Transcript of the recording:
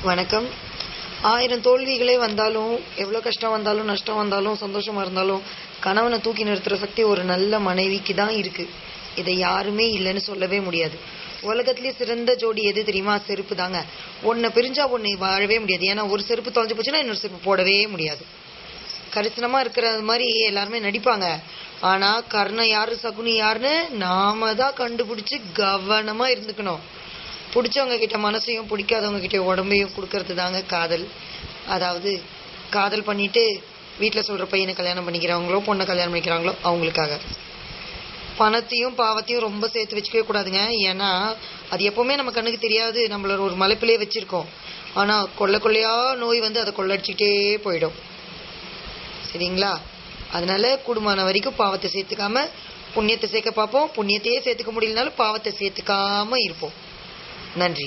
வணக்கம். 1000 தோல்விகளே வந்தாலும், எவ்வளோ கஷ்டம் வந்தாலும், நஷ்டம் வந்தாலும், சந்தோஷமா இருந்தாலும், கணவனை தூக்கி நிறுத்துற சக்தி ஒரு நல்ல மனைவிக்கு தான் இருக்கு. இதை யாருமே இல்லைன்னு சொல்லவே முடியாது. உலகத்திலேயே சிறந்த ஜோடி எது தெரியுமா? செருப்பு தாங்க. ஒன்றை பிரிஞ்சா ஒன்று வாழவே முடியாது. ஏன்னா ஒரு செருப்பு தொலைஞ்சு போச்சுன்னா இன்னொரு செருப்பு போடவே முடியாது. கரிசனமா இருக்கிறது மாதிரி எல்லாருமே நடிப்பாங்க. ஆனா கர்ணம் யாரு, சகுனி யாருன்னு நாம தான் கண்டுபிடிச்சு கவனமா இருந்துக்கணும். பிடிச்சவங்க கிட்ட மனசையும் பிடிக்காதவங்க கிட்ட உடம்பையும் கொடுக்கறது தாங்க காதல். அதாவது காதல் பண்ணிட்டு வீட்டில் சொல்ற பையனை கல்யாணம் பண்ணிக்கிறாங்களோ பொண்ணை கல்யாணம் பண்ணிக்கிறாங்களோ அவங்களுக்காக. பணத்தையும் பாவத்தையும் ரொம்ப சேர்த்து வச்சுக்கவே கூடாதுங்க. ஏன்னா அது எப்பவுமே நம்ம கண்ணுக்கு தெரியாது, நம்மள ஒரு மலைப்பிலே வச்சிருக்கோம். ஆனா கொள்ளையா நோய் வந்து அதை கொள்ளடிச்சுக்கிட்டே போயிடும். சரிங்களா? அதனால கூடுமான வரைக்கும் பாவத்தை சேர்த்துக்காம புண்ணியத்தை சேர்க்க பார்ப்போம். புண்ணியத்தையே சேர்த்துக்க முடியலனாலும் பாவத்தை சேர்த்துக்காம இருப்போம். நன்றி.